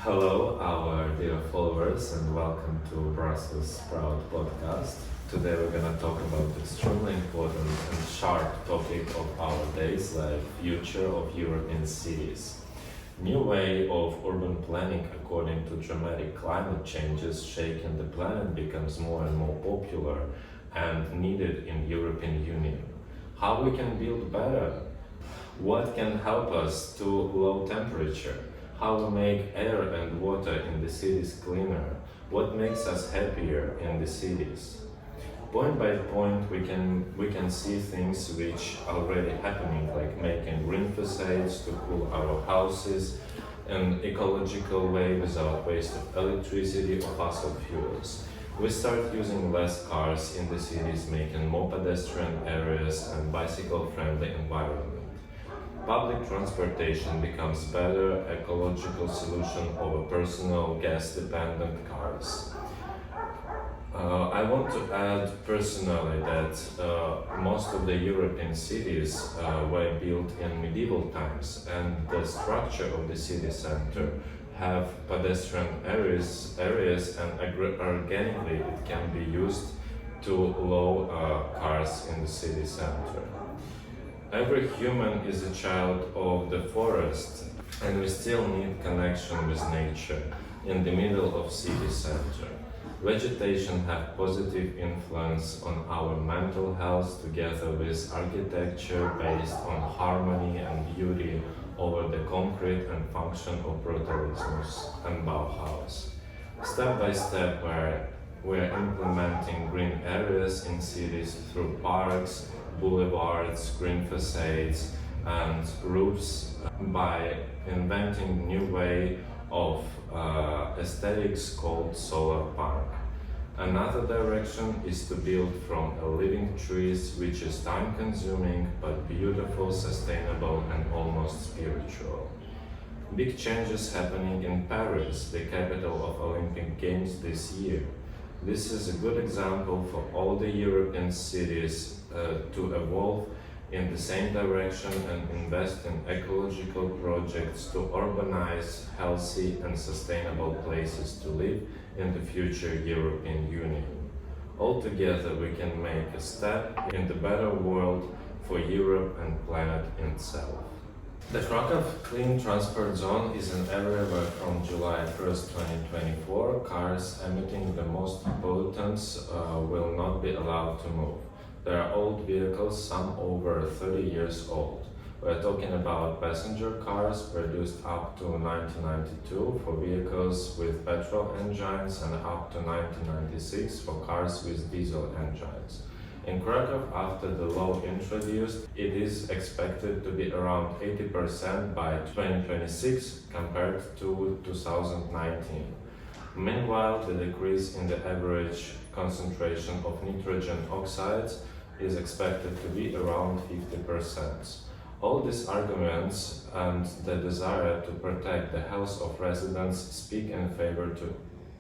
Hello, our dear followers, and welcome to Brussels Proud podcast. Today we're gonna talk about the extremely important and sharp topic of our days, like future of European cities. New way of urban planning according to dramatic climate changes shaking the planet becomes more and more popular and needed in European Union. How we can build better? What can help us to low temperature? How we make air and water in the cities cleaner? What makes us happier in the cities? Point by point, we can see things which are already happening, like making green facades to cool our houses, an ecological way without waste of electricity or fossil fuels. We start using less cars in the cities, making more pedestrian areas and bicycle-friendly environment. Public transportation becomes better ecological solution over personal gas-dependent cars. I want to add personally that most of the European cities were built in medieval times, and the structure of the city center have pedestrian areas and organically it can be used to low cars in the city center. Every human is a child of the forest, and we still need connection with nature in the middle of city center. Vegetation have positive influence on our mental health together with architecture based on harmony and beauty over the concrete and function of brutalism and Bauhaus. Step by step we're implementing green areas in cities through parks, boulevards, green facades and roofs by inventing new way of aesthetics called solar punk. Another direction is to build from a living trees, which is time consuming but beautiful, sustainable and almost spiritual. Big changes happening in Paris, the capital of Olympic Games this year. This is a good example for all the European cities to evolve in the same direction and invest in ecological projects to urbanize healthy and sustainable places to live in the future European Union. Altogether, we can make a step in the better world for Europe and planet itself. The Krakow Clean Transport Zone is an area where from July 1st, 2024, cars emitting the most pollutants will not be allowed to move. There are old vehicles, some over 30 years old. We're talking about passenger cars produced up to 1992 for vehicles with petrol engines and up to 1996 for cars with diesel engines. In Krakow, after the law introduced, it is expected to be around 80% by 2026 compared to 2019. Meanwhile, the decrease in the average concentration of nitrogen oxides is expected to be around 50%. All these arguments and the desire to protect the health of residents speak in favor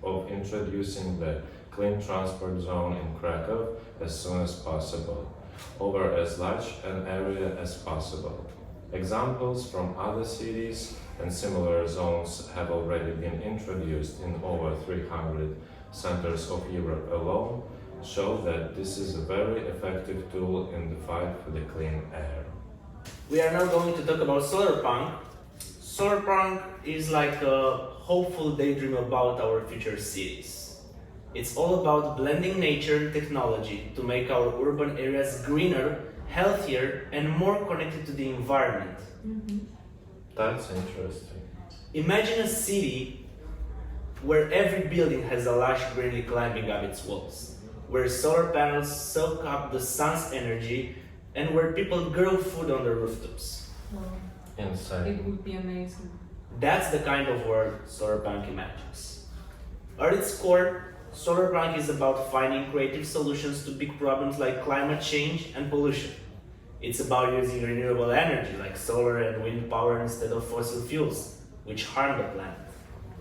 of introducing the clean transport zone in Krakow as soon as possible, over as large an area as possible. Examples from other cities and similar zones have already been introduced in over 300 centers of Europe alone, show that this is a very effective tool in the fight for the clean air. We are now going to talk about solar punk. Solar punk is like a hopeful daydream about our future cities. It's all about blending nature and technology to make our urban areas greener, healthier, and more connected to the environment. That's interesting. Imagine a city where every building has a lush greenery climbing up its walls, where solar panels soak up the sun's energy, and where people grow food on the rooftops. Wow. Insane. It would be amazing. That's the kind of world solar punk imagines. At its core, solar punk is about finding creative solutions to big problems like climate change and pollution. It's about using renewable energy like solar and wind power instead of fossil fuels, which harm the planet.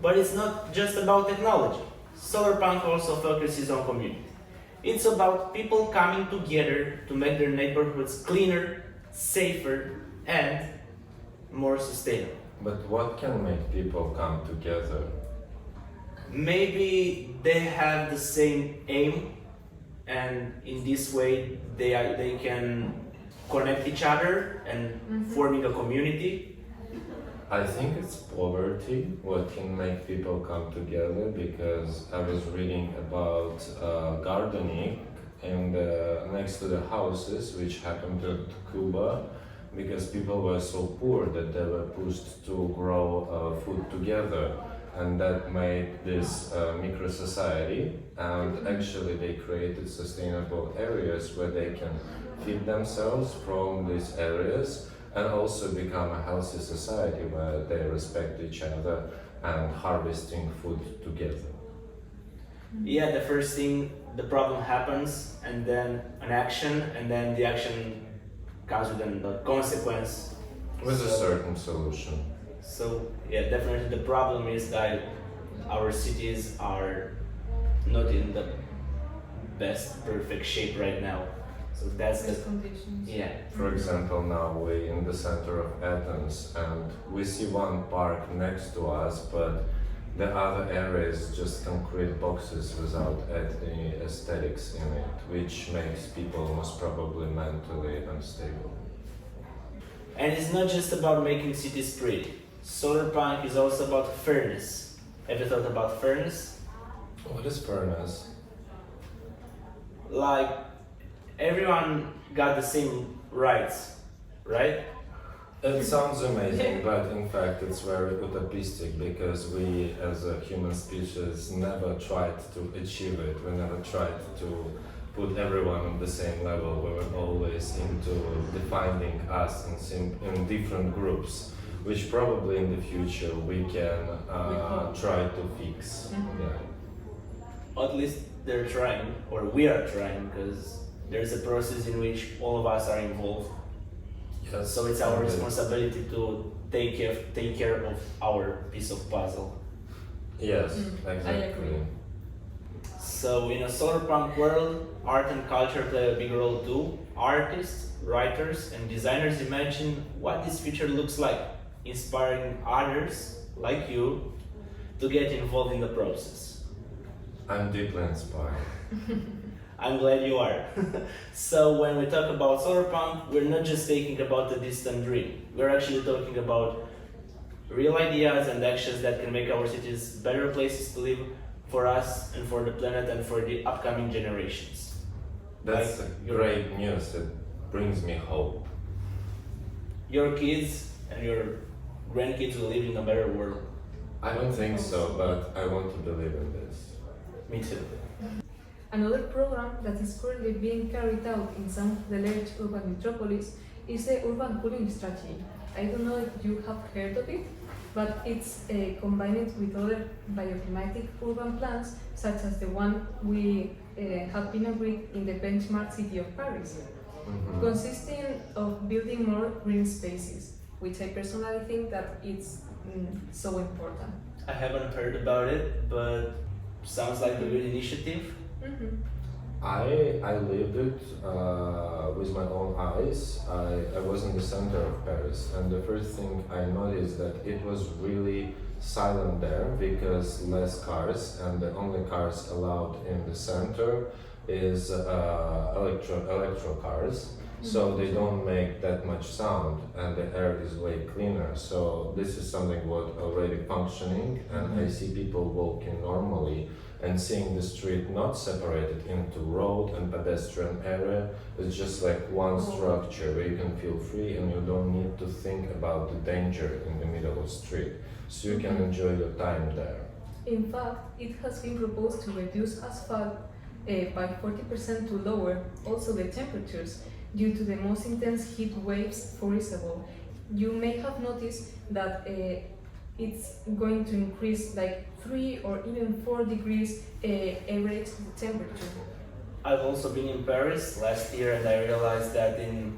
But it's not just about technology. Solar punk also focuses on community. It's about people coming together to make their neighborhoods cleaner, safer, and more sustainable. But what can make people come together? Maybe they have the same aim, and in this way they can connect each other and forming a community. I think it's poverty what can make people come together, because I was reading about gardening and next to the houses, which happened at Cuba, because people were so poor that they were pushed to grow food together, and that made this micro society, and actually they created sustainable areas where they can feed themselves from these areas, and also become a healthy society where they respect each other and harvesting food together. Yeah, the first thing, the problem happens, and then an action, and then the action comes with a consequence. With a certain solution. So yeah, definitely the problem is that our cities are not in the best perfect shape right now. So that's the conditions. yeah. For example, now we're in the center of Athens and we see one park next to us, but the other area is just concrete boxes without any aesthetics in it, which makes people most probably mentally unstable. And it's not just about making cities pretty. Solar punk is also about fairness. Have you thought about fairness? What is fairness? Like everyone got the same rights, right? It sounds amazing, but in fact it's very utopistic, because we as a human species never tried to achieve it. We never tried to put everyone on the same level. We were always into defining us in different groups, which probably in the future we can try to fix. Yeah. At least they're trying, or we are trying, because there's a process in which all of us are involved. Yes. So it's our responsibility to take care of our piece of puzzle. Yes, I exactly. agree. So in a solar punk world, art and culture play a big role too. Artists, writers, and designers imagine what this future looks like, inspiring others like you to get involved in the process. I'm deeply inspired. I'm glad you are. So when we talk about solar punk, we're not just thinking about a distant dream. We're actually talking about real ideas and actions that can make our cities better places to live for us and for the planet and for the upcoming generations. That's Like great news. It brings me hope. Your kids and your grandkids will live in a better world. I don't think so, but I want to believe in this. Me too. Another program that is currently being carried out in some of the large urban metropolises is the urban cooling strategy. I don't know if you have heard of it, but it's combined with other bioclimatic urban plans, such as the one we have been agreed in the benchmark city of Paris, consisting of building more green spaces, which I personally think that it's so important. I haven't heard about it, but sounds like a good initiative. I lived it with my own eyes. I was in the center of Paris, and the first thing I noticed that it was really silent there, because less cars, and the only cars allowed in the center is electro cars. So they don't make that much sound, and the air is way cleaner. So this is something what already functioning, and I see people walking normally and seeing the street not separated into road and pedestrian area. It's just like one structure where you can feel free and you don't need to think about the danger in the middle of the street. So you can enjoy your time there. In fact, it has been proposed to reduce asphalt by 40% to lower also the temperatures due to the most intense heat waves foreseeable. You may have noticed that it's going to increase like 3 or even 4 degrees average temperature. I've also been in Paris last year, and I realized that in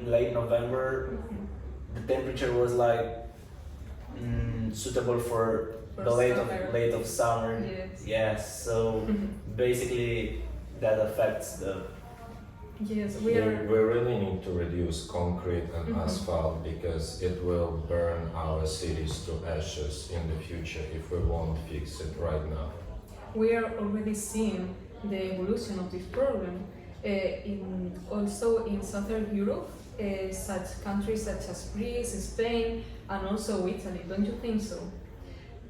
late November, the temperature was like suitable for the late of summer. Yes. Yes. So basically, that affects the Yes, we are. We really need to reduce concrete and asphalt because it will burn our cities to ashes in the future if we won't fix it right now. We are already seeing the evolution of this problem also in Southern Europe, such countries such as Greece, Spain, and also Italy. Don't you think so?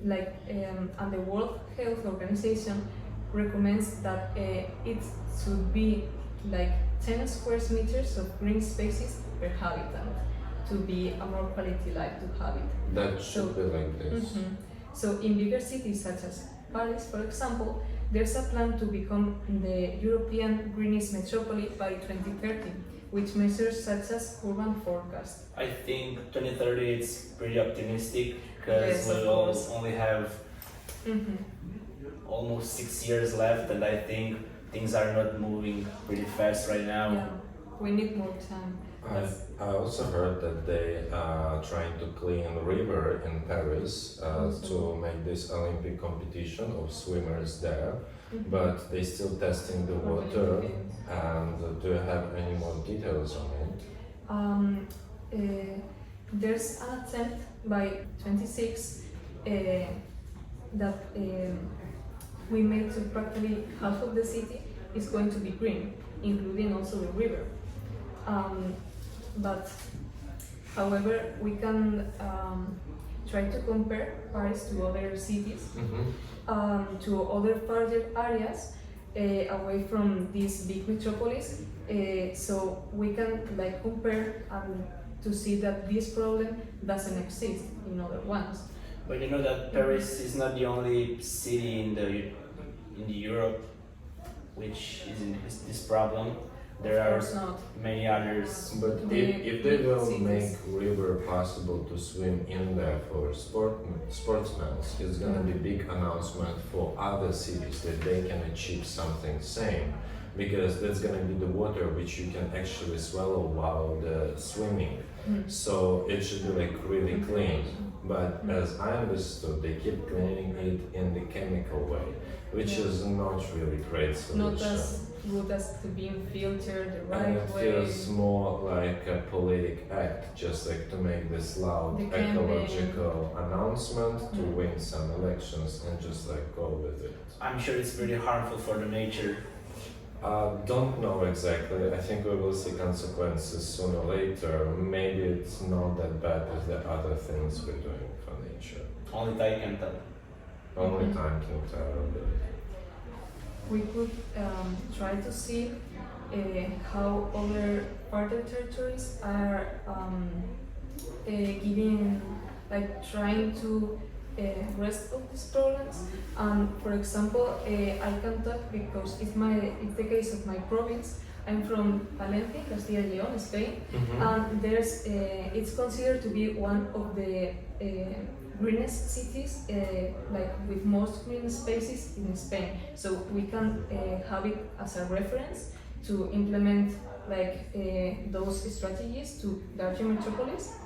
And the World Health Organization recommends that it should be like 10 square meters of green spaces per habitant to be a more quality life to have it. That should be like this. So in bigger cities such as Paris, for example, there's a plan to become the European greenest metropolis by 2030, with measures such as urban forecast. I think 2030 is pretty optimistic because Yes, of we course. only have almost 6 years left, and I think things are not moving pretty fast right now. Yeah, we need more time. I also heard that they are trying to clean a river in Paris to make this Olympic competition of swimmers there, but they're still testing the water. And do you have any more details on it? There's an attempt by 26 that we made to practically half of the city is going to be green, including also the river. But however, we can try to compare Paris to other cities, to other farther areas away from this big metropolis, so we can compare and to see that this problem doesn't exist in other ones. But you know that Paris is not the only city in the Europe which is in this problem. There are many others. But if they will make river possible to swim in there for sportsmen, it's gonna be big announcement for other cities that they can achieve something same, because that's gonna be the water which you can actually swallow while swimming. So it should be really clean. But as I understood, they keep cleaning it in the chemical way, which is not really great solution. Not as good as to being filtered the And right it way. feels more like a politic act, just to make this loud The campaign. ecological announcement to win some elections and just go with it. I'm sure it's pretty harmful for the nature. Don't know exactly. I think we will see consequences sooner or later. Maybe it's not that bad as the other things we're doing for nature. Only time can tell. Only time can tell. We could try to see how other other territories are giving, trying to rest of these problems. For example, I can talk because it's the case of my province. I'm from Valencia, Castilla y León, Spain, and it's considered to be one of the greenest cities, with most green spaces in Spain. So we can have it as a reference to implement those strategies to larger metropolis.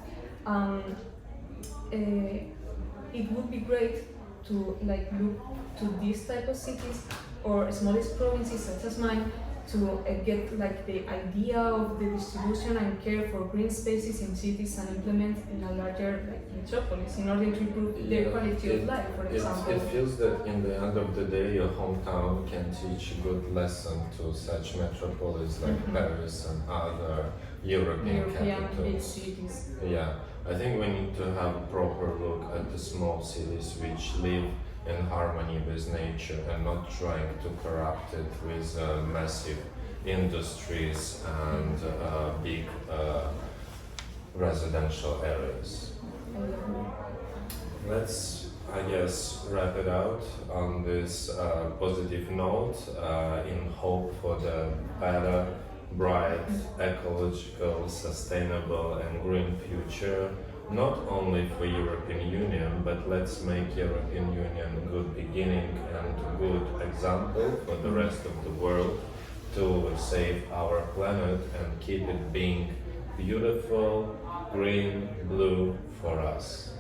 It would be great to look to these type of cities or smallest provinces such as mine to get the idea of the distribution and care for green spaces in cities and implement in a larger metropolis in order to improve their quality of life, for example. It feels that in the end of the day your hometown can teach a good lesson to such metropolis like Paris and other European big capitals. cities. Yeah, I think we need to have a proper look at the small cities which live in harmony with nature and not trying to corrupt it with massive industries and big residential areas. Let's, I guess, wrap it out on this positive note in hope for the better, bright, ecological, sustainable and green future, not only for European Union, but let's make European Union a good beginning and a good example for the rest of the world to save our planet and keep it being beautiful, green, blue for us.